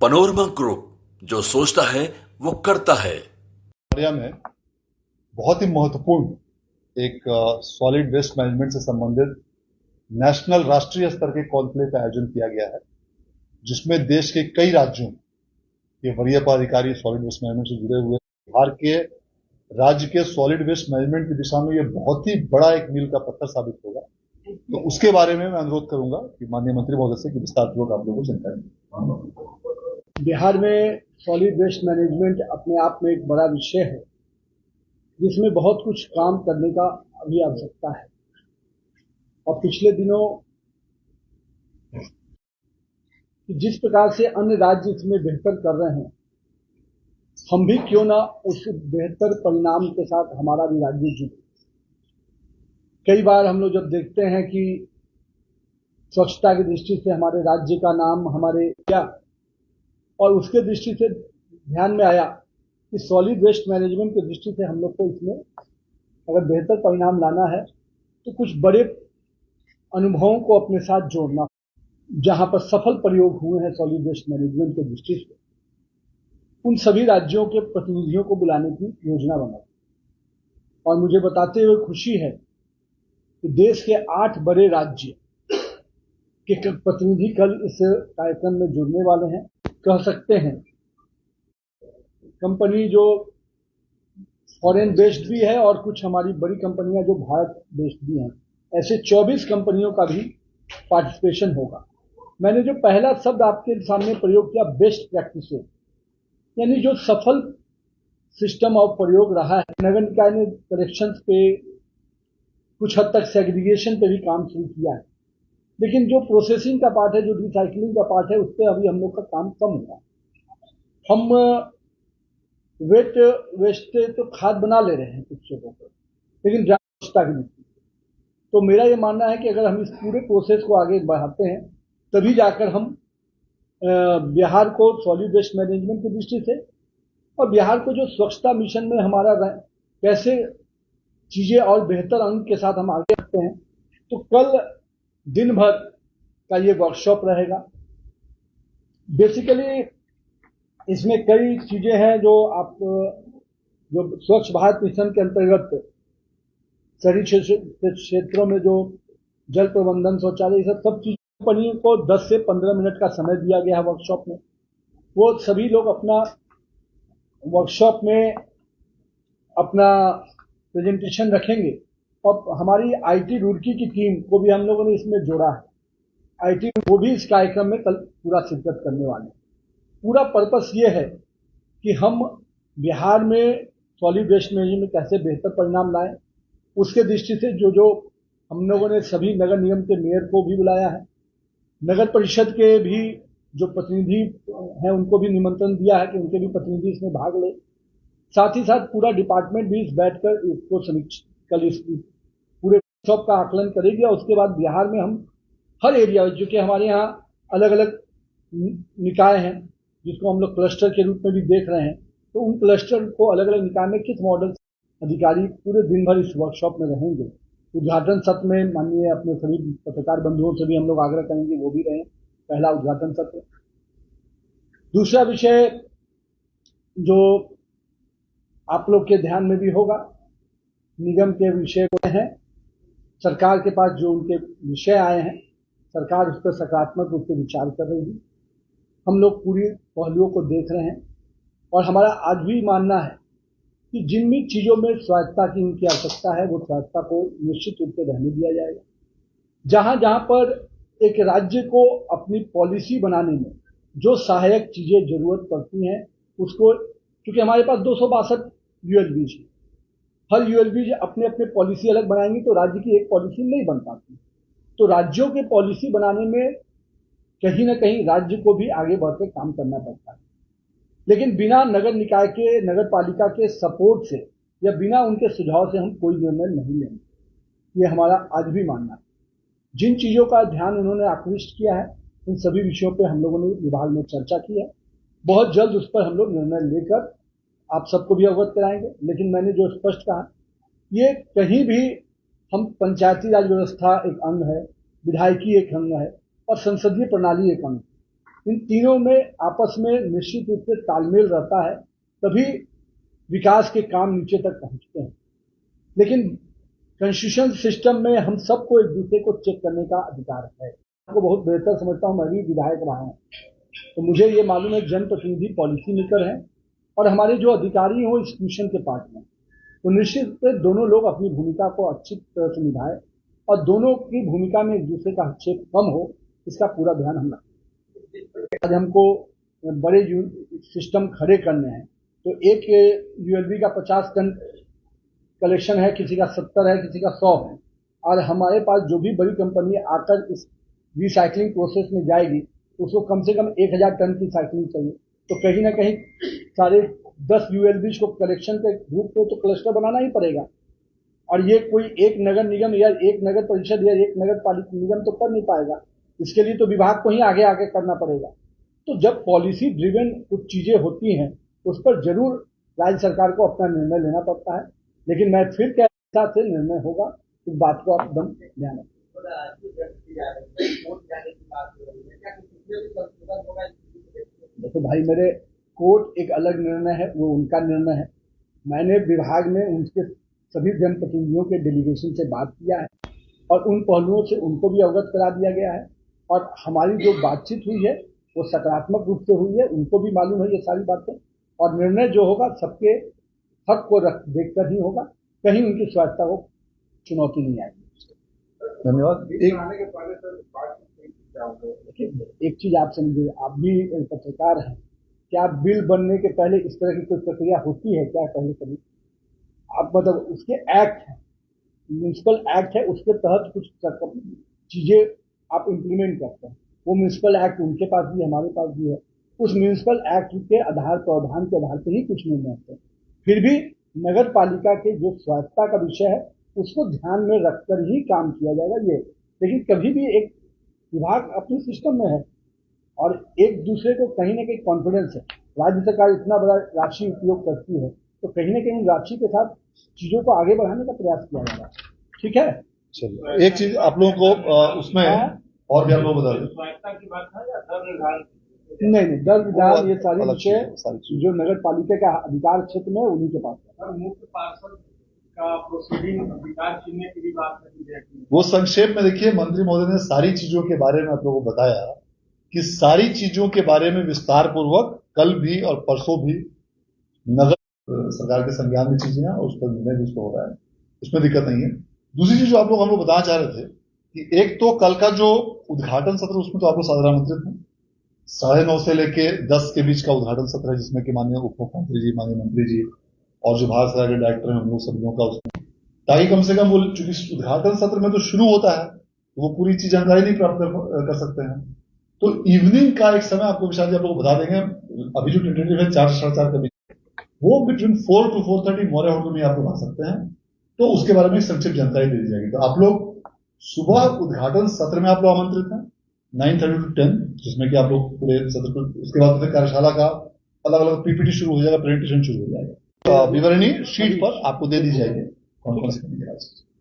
Panorama group, जो सोचता है वो करता है। इंडिया में बहुत ही महत्वपूर्ण एक सॉलिड वेस्ट मैनेजमेंट से संबंधित नेशनल राष्ट्रीय स्तर के कॉन्क्लेव का आयोजन किया गया है, जिसमें देश के कई राज्यों के वरीय पदाधिकारी सॉलिड वेस्ट मैनेजमेंट से जुड़े हुए हैं। बिहार के राज्य के सॉलिड वेस्ट मैनेजमेंट की दिशा में यह बहुत ही बड़ा एक मील का पत्थर साबित होगा। तो उसके बारे में मैं अनुरोध करूंगा कि माननीय मंत्री महोदय से कि विस्तारपूर्वक आप लोगों को जानकारी। बिहार में सॉलिड वेस्ट मैनेजमेंट अपने आप में एक बड़ा विषय है, जिसमें बहुत कुछ काम करने का अभी आवश्यकता है। और पिछले दिनों जिस प्रकार से अन्य राज्य इसमें बेहतर कर रहे हैं, हम भी क्यों ना उस बेहतर परिणाम के साथ हमारा भी राज्य जुड़े। कई बार हम लोग जब देखते हैं कि स्वच्छता की दृष्टि से हमारे राज्य का नाम हमारे क्या, और उसके दृष्टि से ध्यान में आया कि सॉलिड वेस्ट मैनेजमेंट की दृष्टि से हम लोग को इसमें अगर बेहतर परिणाम लाना है तो कुछ बड़े अनुभवों को अपने साथ जोड़ना। जहां पर सफल प्रयोग हुए हैं सॉलिड वेस्ट मैनेजमेंट की दृष्टि से, उन सभी राज्यों के प्रतिनिधियों को बुलाने की योजना बनाई। और मुझे बताते हुए खुशी है कि देश के 8 बड़े राज्य के प्रतिनिधि कल इस कार्यक्रम में जुड़ने वाले हैं। कह सकते हैं कंपनी जो फॉरेन बेस्ड भी है और कुछ हमारी बड़ी कंपनियां जो भारत बेस्ड भी हैं, ऐसे 24 कंपनियों का भी पार्टिसिपेशन होगा। मैंने जो पहला शब्द आपके सामने प्रयोग किया, बेस्ट प्रैक्टिसेस, यानी जो सफल सिस्टम ऑफ प्रयोग रहा है। नगर निकाय ने कलेक्शंस पे कुछ हद तक सेग्रीगेशन पे भी काम शुरू किया है, लेकिन जो प्रोसेसिंग का पार्ट है, जो रिसाइकलिंग का पार्ट है, उस पर अभी हम लोग का काम कम हुआ। हम वेस्ट तो खाद बना ले रहे हैं कुछ जगहों पर, लेकिन स्वच्छता की नहीं। तो मेरा ये मानना है कि अगर हम इस पूरे प्रोसेस को आगे बढ़ाते हैं, तभी जाकर हम बिहार को सॉलिड वेस्ट मैनेजमेंट की दृष्टि से और बिहार को जो स्वच्छता मिशन में हमारा कैसे चीजें और बेहतर अंग के साथ हम आगे बढ़ते हैं। तो कल दिन भर का ये वर्कशॉप रहेगा। बेसिकली इसमें कई चीजें हैं जो स्वच्छ भारत मिशन के अंतर्गत शहरी क्षेत्रों में जो जल प्रबंधन, शौचालय, सब चीज कंपनी को 10 से 15 मिनट का समय दिया गया है वर्कशॉप में। वो सभी लोग अपना वर्कशॉप में अपना प्रेजेंटेशन रखेंगे और हमारी आईटी रुड़की की टीम को भी हम लोगों ने इसमें जोड़ा है। आईटी वो भी इस कार्यक्रम में कल पूरा शिरकत करने वाले हैं। पूरा पर्पस ये है कि हम बिहार में सॉलिड वेस्ट मैनेजमेंट में कैसे बेहतर परिणाम लाएं। उसके दृष्टि से जो हम लोगों ने सभी नगर निगम के मेयर को भी बुलाया है, नगर परिषद के भी जो प्रतिनिधि हैं उनको भी निमंत्रण दिया है कि उनके भी प्रतिनिधि इसमें भाग ले। साथ ही साथ पूरा डिपार्टमेंट भी इस बैठकर इसको कल इस पूरे वर्कशॉप का आकलन करेगी। और उसके बाद बिहार में हम हर एरिया, जो कि हमारे यहाँ अलग अलग निकाय हैं जिसको हम लोग क्लस्टर के रूप में भी देख रहे हैं, तो उन क्लस्टर को अलग अलग निकाय में किस मॉडल अधिकारी पूरे दिन भर इस वर्कशॉप में रहेंगे। उद्घाटन सत्र में माननीय अपने सभी पत्रकार बंधुओं से भी हम लोग आग्रह करेंगे वो भी रहें, पहला उद्घाटन सत्र। दूसरा विषय जो आप लोग के ध्यान में भी होगा, निगम के विषय को है, सरकार के पास जो उनके विषय आए हैं, सरकार उस पर सकारात्मक रूप से विचार कर रही है। हम लोग पूरी पहलुओं को देख रहे हैं और हमारा आज भी मानना है कि जिन भी चीजों में स्वायत्तता की उनकी आवश्यकता है, वो स्वायत्तता को निश्चित रूप से रहने दिया जाएगा। जहां जहां पर एक राज्य को अपनी पॉलिसी बनाने में जो सहायक चीजें जरूरत पड़ती हैं, उसको, क्योंकि हमारे पास 262 यूएलबीज है, हर यूएलबीज अपने अपने पॉलिसी अलग बनाएंगे तो राज्य की एक पॉलिसी नहीं बन पाती। तो राज्यों के पॉलिसी बनाने में कहीं ना कहीं राज्य को भी आगे बढ़कर काम करना पड़ता है, लेकिन बिना नगर निकाय के, नगर पालिका के सपोर्ट से या बिना उनके सुझाव से हम कोई निर्णय नहीं लेंगे। ये हमारा आज भी मानना है। जिन चीजों का ध्यान उन्होंने आकृष्ट किया है, उन सभी विषयों पे हम लोगों ने विभाग में चर्चा की है। बहुत जल्द उस पर हम लोग निर्णय लेकर आप सबको भी अवगत कराएंगे। लेकिन मैंने जो स्पष्ट कहा, ये कहीं भी हम पंचायती राज व्यवस्था एक अंग है, विधायिकी एक अंग है और संसदीय प्रणाली एक अंग है। इन तीनों में आपस में निश्चित रूप से तालमेल रहता है, तभी विकास के काम नीचे तक पहुंचते हैं। लेकिन कॉन्स्टिट्यूशन सिस्टम में हम सबको एक दूसरे को चेक करने का अधिकार है। आपको बहुत बेहतर समझता हूं, मैं भी विधायक रहा हूं, तो मुझे ये मालूम है जनप्रतिनिधि पॉलिसी मेकर हैं और हमारे जो अधिकारी हैं वो इंस्टीट्यूशन के पार्ट में, तो निश्चित रूप से दोनों लोग अपनी भूमिका को अच्छी तरह से निभाएं और दोनों की भूमिका में एक दूसरे का हस्तक्षेप कम हो, इसका पूरा ध्यान हम रखें। आज हमको बड़े सिस्टम खड़े करने हैं, तो एक यूएलबी का 50 टन कलेक्शन है, किसी का 70 है, किसी का 100 है, और हमारे पास जो भी बड़ी कंपनी आकर इस रिसाइकलिंग प्रोसेस में जाएगी उसको कम से कम 1000 टन की साइकिलिंग चाहिए। तो कहीं ना कहीं सारे 10 यूएलबी को कलेक्शन के ग्रुप को तो क्लस्टर बनाना ही पड़ेगा, और ये कोई एक नगर निगम या एक नगर परिषद या एक नगर पालिका निगम तो कर नहीं पाएगा, इसके लिए तो विभाग को ही आगे आगे करना पड़ेगा। तो जब पॉलिसी ड्रिवन कुछ चीजें होती हैं उस पर जरूर राज्य सरकार को अपना निर्णय लेना पड़ता है, लेकिन मैं फिर क्या हिसाब से निर्णय होगा इस बात को आप एकदम ध्यान रखें। देखो भाई, मेरे कोर्ट एक अलग निर्णय है, वो उनका निर्णय है। मैंने विभाग में उनके सभी जनप्रतिनिधियों के डेलीगेशन से बात किया है और उन पहलुओं से उनको भी अवगत करा दिया गया है, और हमारी जो बातचीत हुई है वो सकारात्मक रूप से हुई है, उनको भी मालूम है ये सारी बातें, और निर्णय जो होगा सबके हक को देखकर ही होगा, कहीं उनकी स्वायत्ता को चुनौती नहीं आएगी। धन्यवाद। एक चीज आप समझिए, आप भी पत्रकार हैं, क्या बिल बनने के पहले इस तरह की कोई प्रक्रिया होती है क्या पहले कभी? आप मतलब उसके एक्ट है, म्यूनिसिपल एक्ट है, उसके तहत कुछ चीजें आप इम्प्लीमेंट करते हैं। वो म्यूनिसिपल एक्ट उनके पास भी हमारे पास भी है, उस म्यूनिसिपल एक्ट के आधार प्रावधान के आधार पर ही कुछ निर्णय होते हैं। फिर भी नगर पालिका के जो स्वायत्ता का विषय है उसको ध्यान में रखकर ही काम किया जाएगा ये। लेकिन कभी भी एक विभाग अपने सिस्टम में है और एक दूसरे को कहीं ना कहीं कॉन्फिडेंस है, राज्य सरकार इतना बड़ा राशि उपयोग करती है तो कहीं ना कहीं राशि के साथ चीजों को आगे बढ़ाने का प्रयास किया जा रहा है। ठीक है, चलिए एक चीज आप लोगों को उसमें और भी आप लोग बता दें। नहीं, दर विधान ये सारी विषय जो नगर पालिका का अधिकार क्षेत्र में उन्हीं के पास है। मुख्य पार्षद का प्रोसीडिंग अधिकार छीनने की भी बात है। वो संक्षेप में देखिए, मंत्री महोदय ने सारी चीजों के बारे में आप लोगों को बताया कि सारी चीजों के बारे में विस्तार पूर्वक कल भी और परसों भी नगर सरकार के संज्ञान में चीजें हैं और उस पर निर्णय भी हो रहा है, उसमें दिक्कत नहीं है। दूसरी चीज जो आप लोग हम लोग बताना चाह रहे थे कि एक तो कल का जो उद्घाटन सत्र उसमें तो आप लोग साधारण आमंत्रित हैं, 9:30 से लेके 10 के बीच का उद्घाटन सत्र है, जिसमें कि माननीय उप मुख्यमंत्री जी, माननीय मंत्री जी और जो भारत सरकार के डायरेक्टर हैं हम लोग सभी का उसमें, ताकि कम से कम वो चूंकि उद्घाटन सत्र में तो शुरू होता है तो वो पूरी चीज जानकारी नहीं प्राप्त कर सकते हैं, तो इवनिंग का एक समय आपको विशाल जी आप लोग बता देंगे। अभी जो टेंटेटिव है 4 से 4:30 के बीच, वो बिटवीन 4 to 4:30 मोरे होटल में आप लोग आ सकते हैं, तो उसके बारे में संक्षिप्त जानकारी दे दी जाएगी। तो आप लोग सुबह उद्घाटन सत्र में आप लोग आमंत्रित हैं 9:30 to 10, जिसमें कि आप लोग पूरे सत्र को, उसके बाद फिर कार्यशाला का अलग अलग पीपीटी शुरू हो जाएगा, प्रेजेंटेशन शुरू हो जाएगा, विवरणी शीट पर आपको दे दी जाएगी कौन कौन से करने के बाद।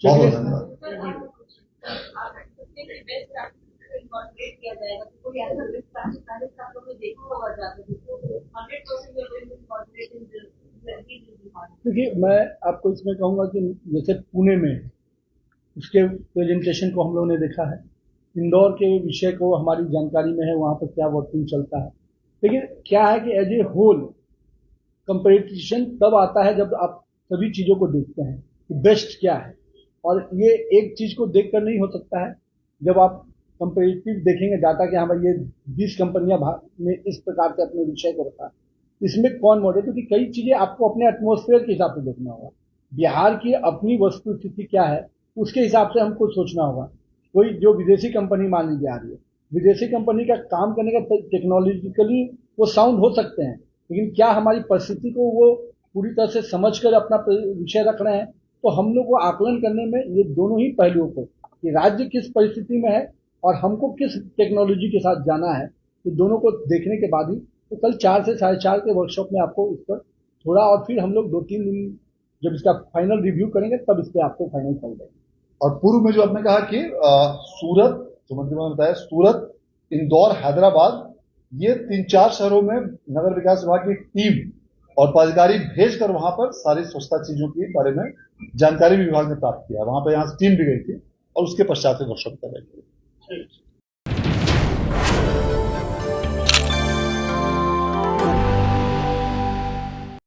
बहुत बहुत धन्यवाद। देखिए, मैं आपको इसमें कहूंगा कि जैसे पुणे में उसके प्रेजेंटेशन को हम लोगों ने देखा है, इंदौर के विषय को हमारी जानकारी में है, वहां पर क्या वर्किंग चलता है। लेकिन क्या है कि एज ए होल कंपैरिजन तब आता है जब आप सभी चीजों को देखते हैं कि बेस्ट क्या है, और ये एक चीज को देखकर नहीं हो सकता है। जब आप कंपेरेटिव देखेंगे डाटा कि हाँ भाई ये 20 कंपनियां ने इस प्रकार से अपने विषय को रखा, इसमें कौन मॉडल, क्योंकि कई चीजें आपको अपने एटमॉस्फेयर के हिसाब से देखना होगा, बिहार की अपनी वस्तु स्थिति क्या है उसके हिसाब से हमको सोचना होगा। कोई जो विदेशी कंपनी मान लीजिए आ रही है, विदेशी कंपनी का काम करने का टेक्नोलॉजिकली वो साउंड हो सकते हैं, लेकिन क्या हमारी परिस्थिति को वो पूरी तरह से समझकर अपना विषय रख रहे हैं। तो हम लोग को आकलन करने में ये दोनों ही पहलुओं को, कि राज्य किस परिस्थिति में है और हमको किस टेक्नोलॉजी के साथ जाना है, तो दोनों को देखने के बाद ही, तो कल 4 से 4:30 के वर्कशॉप में आपको इस पर थोड़ा, और फिर हम लोग 2-3 दिन जब इसका फाइनल रिव्यू करेंगे तब इस पर आपको फाइनल कर देंगे। और पूर्व में जो आपने कहा कि सूरत, जो मंत्री ने बताया, सूरत, इंदौर, हैदराबाद ये 3-4 शहरों में नगर विकास विभाग की टीम और पदाधिकारी भेजकर वहां पर सारी स्वच्छता चीजों के बारे में जानकारी भी विभाग ने प्राप्त किया। वहां पर यहाँ से टीम भी गई थी और उसके पश्चात वर्कशॉप कर रही थी।